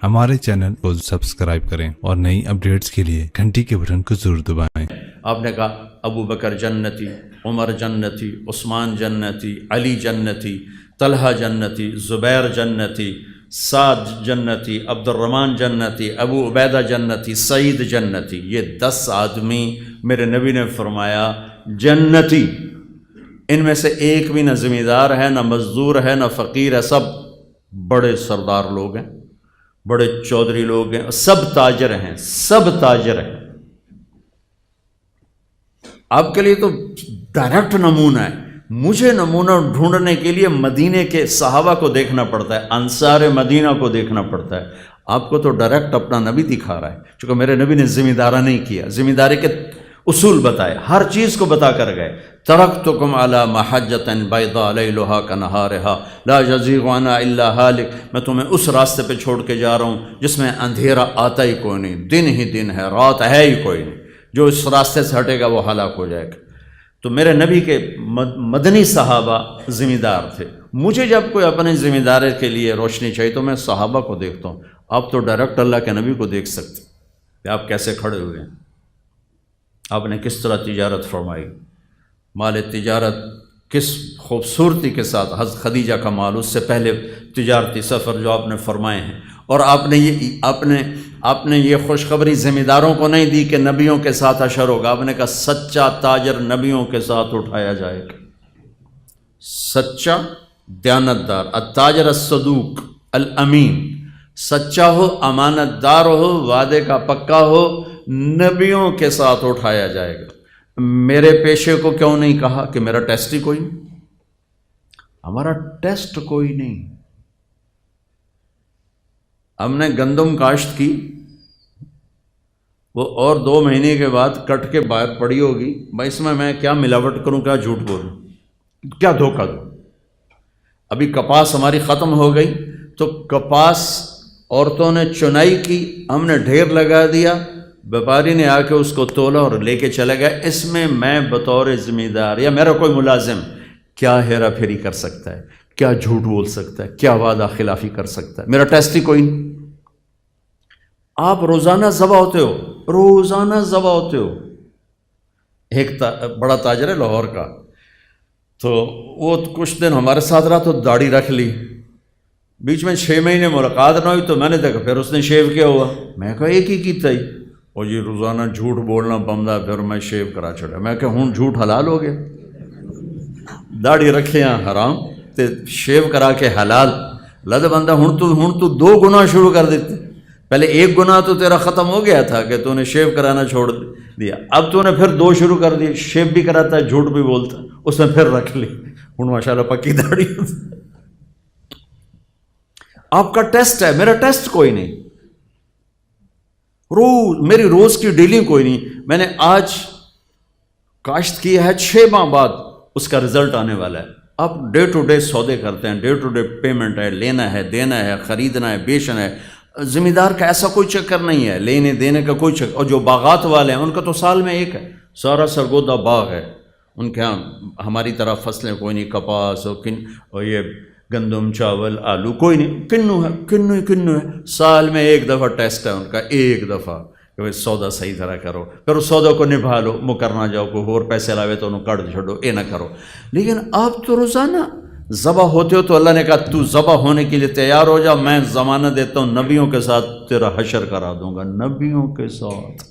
ہمارے چینل کو سبسکرائب کریں اور نئی اپڈیٹس کے لیے گھنٹی کے بٹن کو ضرور دبائیں۔ آپ نے کہا ابو بکر جنتی، عمر جنتی، عثمان جنتی، علی جنتی، طلحہ جنتی، زبیر جنتی، سعد جنتی، عبد الرحمن جنتی، ابو عبیدہ جنتی، سعید جنتی۔ یہ 10 آدمی میرے نبی نے فرمایا جنتی، ان میں سے ایک بھی نہ زمیندار ہے، نہ مزدور ہے، نہ فقیر ہے، سب بڑے سردار لوگ ہیں، بڑے چودھری لوگ ہیں، سب تاجر ہیں، سب تاجر ہیں۔ آپ کے لیے تو ڈائریکٹ نمونہ ہے، مجھے نمونہ ڈھونڈنے کے لیے مدینے کے صحابہ کو دیکھنا پڑتا ہے، انصار مدینہ کو دیکھنا پڑتا ہے۔ آپ کو تو ڈائریکٹ اپنا نبی دکھا رہا ہے، چونکہ میرے نبی نے ذمہ دارہ نہیں کیا، ذمہ داری کے اصول بتائے، ہر چیز کو بتا کر گئے۔ ترکتکم علی محجۃ بیضاء لیلھا کنہارھا لا یزیغ عنہا الا ھالک، میں تمہیں اس راستے پہ چھوڑ کے جا رہا ہوں جس میں اندھیرا آتا ہی کوئی نہیں، دن ہی دن ہے، رات ہے ہی کوئی نہیں، جو اس راستے سے ہٹے گا وہ ہلاک ہو جائے گا۔ تو میرے نبی کے مدنی صحابہ ذمہ دار تھے۔ مجھے جب کوئی اپنے ذمہ داری کے لیے روشنی چاہیے تو میں صحابہ کو دیکھتا ہوں۔ آپ تو ڈائریکٹ اللہ کے نبی کو دیکھ سکتے کہ آپ کیسے کھڑے ہوئے ہیں، آپ نے کس طرح تجارت فرمائی، مال تجارت کس خوبصورتی کے ساتھ، حضرت خدیجہ کا مال، اس سے پہلے تجارتی سفر جو آپ نے فرمائے ہیں، اور آپ نے یہ خوشخبری ذمہ داروں کو نہیں دی کہ نبیوں کے ساتھ حشر ہوگا، آپ نے کہا سچا تاجر نبیوں کے ساتھ اٹھایا جائے گا، سچا دیانتدار، التاجر الصدوق الامین، سچا ہو، امانت دار ہو، وعدے کا پکا ہو، نبیوں کے ساتھ اٹھایا جائے گا۔ میرے پیشے کو کیوں نہیں کہا کہ میرا ٹیسٹ ہی کوئی نہیں، ہمارا ٹیسٹ کوئی نہیں۔ ہم نے گندم کاشت کی، وہ اور 2 مہینے کے بعد کٹ کے باہر پڑی ہوگی، اس میں کیا ملاوٹ کروں، کیا جھوٹ بولوں، کیا دھوکہ دوں۔ ابھی کپاس ہماری ختم ہو گئی تو کپاس عورتوں نے چنائی کی، ہم نے ڈھیر لگا دیا، بیپاری نے آ کے اس کو تولا اور لے کے چلا گیا۔ اس میں میں بطور ذمہ دار یا میرا کوئی ملازم کیا ہیرا پھیری کر سکتا ہے، کیا جھوٹ بول سکتا ہے، کیا وعدہ خلافی کر سکتا ہے؟ میرا ٹیسٹ ہی کوئی نہیں۔ آپ روزانہ ذبح ہوتے ہو، روزانہ ذبح ہوتے ہو۔ ایک بڑا تاجر ہے لاہور کا، تو وہ کچھ دن ہمارے ساتھ رہا تو داڑھی رکھ لی، بیچ میں 6 مہینے ملاقات نہ ہوئی تو میں نے دیکھا پھر اس نے شیو کیا ہوا، میں کہا ایک ہی کیتا ہی، اور یہ روزانہ جھوٹ بولنا بندہ، پھر میں شیو کرا چھڑا۔ میں کہا ہوں جھوٹ حلال ہو گیا، داڑھی رکھے ہیں حرام تے شیو کرا کے حلال، لد بندہ ہوں تو 2 گناہ شروع کر دیتے۔ پہلے 1 گناہ تو تیرا ختم ہو گیا تھا کہ تو نے شیو کرانا چھوڑ دیا، اب تو نے پھر 2 شروع کر دیے، شیو بھی کراتا ہے، جھوٹ بھی بولتا ہے، اس نے پھر رکھ لی، ہوں ماشاءاللہ پکی داڑھی۔ آپ کا ٹیسٹ ہے، میرا ٹیسٹ کوئی نہیں، میری روز کی ڈیلنگ کوئی نہیں۔ میں نے آج کاشت کی ہے، 6 ماہ بعد اس کا رزلٹ آنے والا ہے۔ آپ ڈے ٹو ڈے سودے کرتے ہیں، ڈے ٹو ڈے پیمنٹ ہے، لینا ہے، دینا ہے، خریدنا ہے، بیچنا ہے۔ ذمہ دار کا ایسا کوئی چکر نہیں ہے، لینے دینے کا کوئی چکر۔ اور جو باغات والے ہیں ان کا تو سال میں ایک ہے، سارا سرگودا باغ ہے ان کے ہاں، ہماری طرح فصلیں کوئی نہیں، کپاس اور یہ گندم، چاول، آلو کوئی نہیں، کنو ہے، سال میں 1 دفعہ ٹیسٹ ہے ان کا، 1 دفعہ کہ بھائی سودا صحیح طرح کرو، پھر اس سودا کو نبھا لو، مکر نہ جاؤ، کوئی اور پیسے لاوے تو انہوں کٹ چھوڑو، یہ نہ کرو۔ لیکن آپ تو روزانہ ذبح ہوتے ہو، تو اللہ نے کہا تو ذبح ہونے کے لیے تیار ہو جا، میں ضمانت دیتا ہوں نبیوں کے ساتھ تیرا حشر کرا دوں گا، نبیوں کے ساتھ۔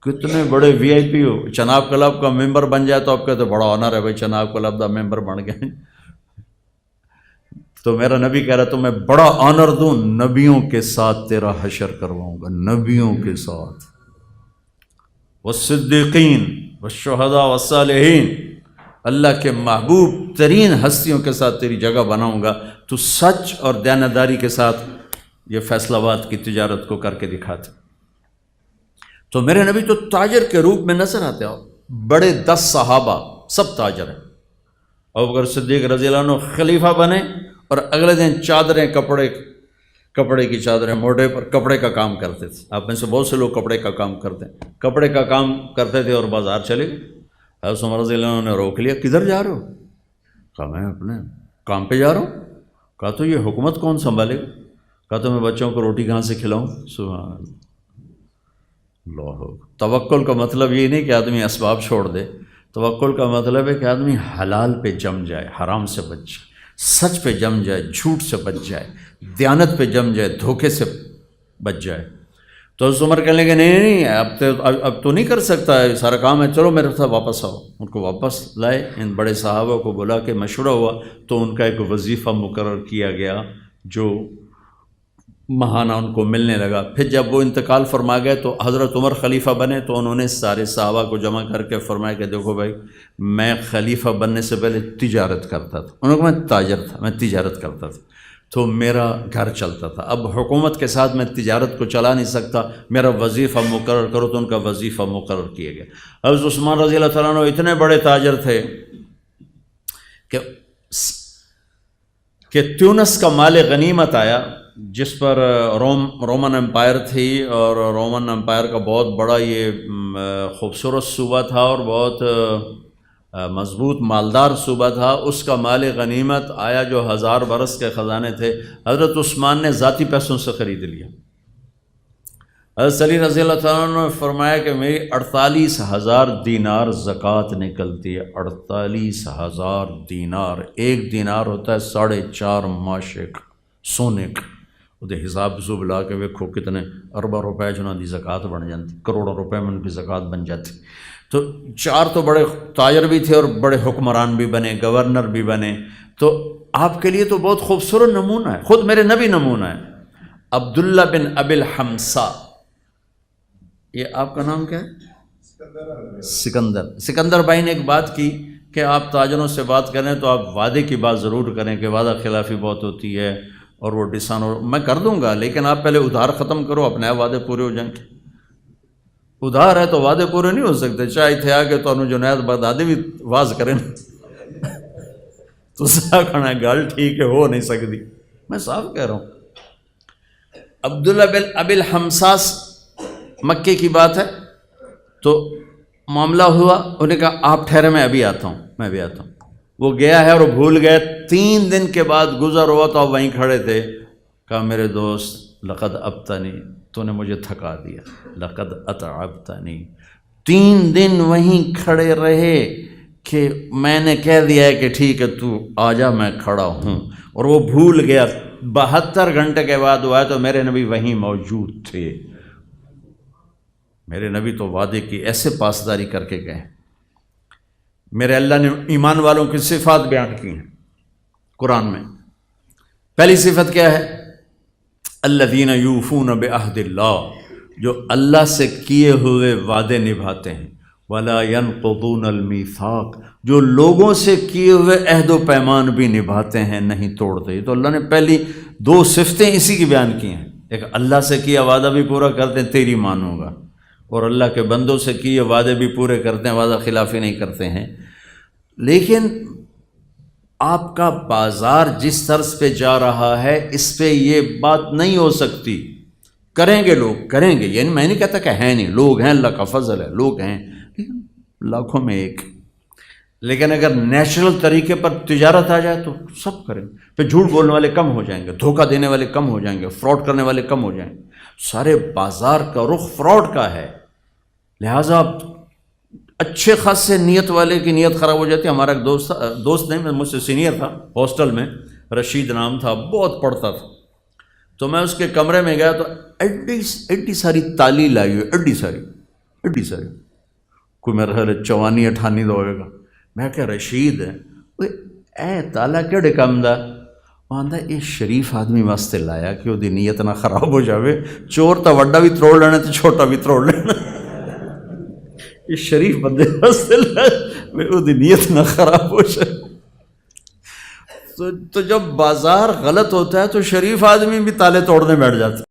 کتنے بڑے وی آئی پی ہو، چناب کلب کا ممبر بن جائے تو آپ کہتے بڑا آنر ہے بھائی، چناب کلب دا ممبر بن گئے۔ تو میرا نبی کہہ رہا تو میں بڑا آنر دوں، نبیوں کے ساتھ تیرا حشر کرواؤں گا، نبیوں کے ساتھ، والصدیقین والشہداء والصالحین، اللہ کے محبوب ترین ہستیوں کے ساتھ تیری جگہ بناؤں گا، تو سچ اور دیانتداری کے ساتھ یہ فیصل آباد کی تجارت کو کر کے دکھاتے۔ تو میرے نبی تو تاجر کے روپ میں نظر آتے ہو۔ بڑے 10 صحابہ سب تاجر ہیں۔ ابوبکر صدیق رضی اللہ عنہ خلیفہ بنے اور اگلے دن چادریں، کپڑے کی چادریں موڑے پر کپڑے کا کام کرتے تھے۔ آپ میں سے بہت سے لوگ کپڑے کا کام کرتے ہیں، کپڑے کا کام کرتے تھے اور بازار چلے گئے۔ حضرت عمر رضی اللہ عنہ نے روک لیا، کدھر جا رہے ہو؟ کہا میں اپنے کام پہ جا رہا ہوں۔ کہا تو یہ حکومت کون سنبھالے گا؟ کہا تو میں بچوں کو روٹی کہاں سے کھلاؤں؟ سبحان اللہ۔ توکل کا مطلب یہ نہیں کہ آدمی اسباب چھوڑ دے، توکل کا مطلب ہے کہ آدمی حلال پہ جم جائے، حرام سے بچ جائے، سچ پہ جم جائے، جھوٹ سے بچ جائے، دیانت پہ جم جائے، دھوکے سے بچ جائے۔ تو حضرت عمر کہنے لگے نہیں اب تو نہیں کر سکتا ہے سارا کام ہے، چلو میرے ساتھ واپس آؤ۔ ان کو واپس لائے، ان بڑے صحابہ کو بلا کے مشورہ ہوا تو ان کا ایک وظیفہ مقرر کیا گیا جو ماہانہ ان کو ملنے لگا۔ پھر جب وہ انتقال فرما گئے تو حضرت عمر خلیفہ بنے تو انہوں نے سارے صحابہ کو جمع کر کے فرمایا کہ دیکھو بھائی، میں خلیفہ بننے سے پہلے تجارت کرتا تھا، انہوں نے کہا میں تاجر تھا، میں تجارت کرتا تھا تو میرا گھر چلتا تھا، اب حکومت کے ساتھ میں تجارت کو چلا نہیں سکتا، میرا وظیفہ مقرر کرو، تو ان کا وظیفہ مقرر کیا گیا۔ حضرت عثمان رضی اللہ تعالیٰ عنہ اتنے بڑے تاجر تھے کہ تیونس کا مال غنیمت آیا جس پر رومن امپائر تھی، اور رومن امپائر کا بہت بڑا یہ خوبصورت صوبہ تھا اور بہت مضبوط مالدار صوبہ تھا، اس کا مال غنیمت آیا جو 1000 برس کے خزانے تھے، حضرت عثمان نے ذاتی پیسوں سے خرید لیا۔ حضرت علی رضی اللہ تعالیٰ عنہ نے فرمایا کہ میری 48,000 دینار زکوٰۃ نکلتی ہے، 48,000 دینار، ایک دینار ہوتا ہے 4.5 ماشے کا سونے کا، وہ حساب سب لا کے ویکھو کتنے ارباں روپے جنہاں دی زکوٰۃ بن جاتی، کروڑوں روپے میں ان کی زکوٰۃ بن جاتی۔ تو 4 تو بڑے تاجر بھی تھے اور بڑے حکمران بھی بنے، گورنر بھی بنے، تو آپ کے لیے تو بہت خوبصورت نمونہ ہے، خود میرے نبی نمونہ ہے۔ عبداللہ بن ابی الحمصا، یہ آپ کا نام کیا ہے؟ سکندر بھائی نے ایک بات کی کہ آپ تاجروں سے بات کریں تو آپ وعدے کی بات ضرور کریں کہ وعدہ خلافی بہت ہوتی ہے اور وہ ڈسان، اور میں کر دوں گا لیکن آپ پہلے ادھار ختم کرو، اپنے وعدے پورے ہو جائیں گے۔ ادھار ہے تو وعدے پورے نہیں ہو سکتے، چاہے تھے آگے تو جنید بغدادی بھی واز کریں تو کھڑا گل ٹھیک ہے، ہو نہیں سکتی، میں صاف کہہ رہا ہوں۔ عبداللہ بن ابی الحمصاس مکے کی بات ہے، تو معاملہ ہوا، انہوں نے کہا آپ ٹھہرے میں ابھی آتا ہوں، میں بھی آتا ہوں۔ وہ گیا ہے اور وہ بھول گئے، 3 دن کے بعد گزر ہوا تو آپ وہیں کھڑے تھے، کہا میرے دوست لقد ابتنی، تو نے مجھے تھکا دیا، لقد اتعبتنی۔ 3 دن وہیں کھڑے رہے کہ میں نے کہہ دیا ہے کہ ٹھیک ہے تو آ جا، میں کھڑا ہوں، اور وہ بھول گیا۔ 72 گھنٹے کے بعد وہ آئے تو میرے نبی وہیں موجود تھے۔ میرے نبی تو وعدے کی ایسے پاسداری کر کے گئے۔ میرے اللہ نے ایمان والوں کی صفات بیان کی ہیں قرآن میں۔ پہلی صفت کیا ہے؟ الذین یوفون بعہد اللہ، جو اللہ سے کیے ہوئے وعدے نبھاتے ہیں، ولا ینقضون المیثاق، جو لوگوں سے کیے ہوئے عہد و پیمان بھی نبھاتے ہیں، نہیں توڑتے۔ تو اللہ نے پہلی 2 صفتیں اسی کی بیان کی ہیں، ایک اللہ سے کیا وعدہ بھی پورا کرتے ہیں، تیری مانوں گا، اور اللہ کے بندوں سے کیے وعدے بھی پورے کرتے ہیں، وعدہ خلافی نہیں کرتے ہیں۔ لیکن آپ کا بازار جس طرز پہ جا رہا ہے اس پہ یہ بات نہیں ہو سکتی۔ کریں گے لوگ، کریں گے، یعنی میں نہیں کہتا کہ ہے نہیں، لوگ ہیں، اللہ کا فضل ہے، لوگ ہیں، لیکن لاکھوں میں ایک۔ لیکن اگر نیچرل طریقے پر تجارت آ جائے تو سب کریں، پھر جھوٹ بولنے والے کم ہو جائیں گے، دھوکہ دینے والے کم ہو جائیں گے، فراڈ کرنے والے کم ہو جائیں گے۔ سارے بازار کا رخ فراڈ کا ہے، لہٰذا اچھے خاصے نیت والے کی نیت خراب ہو جاتی ہے۔ ہمارا ایک دوست نہیں، مجھ سے سینئر تھا ہاسٹل میں، رشید نام تھا، بہت پڑھتا تھا، تو میں اس کے کمرے میں گیا تو ایڈی ساری تالی لائی ہوئی، ایڈی ساری، کوئی میرا خیال 54-58 دا ہوئے گا۔ میں کہا رشید ہے اے تالا کیڑے کام دا؟ وہ آندا یہ شریف آدمی واسطے لایا کہ وہ دی نیت نہ خراب ہو جاوے، چور تا وڈا بھی تروڑ لینا تو چھوٹا بھی تروڑ لینا، یہ شریف بندے واسطے لایا وہ دی نیت نہ خراب ہو جائے۔ تو جب بازار غلط ہوتا ہے تو شریف آدمی بھی تالے توڑنے بیٹھ جاتا ہے۔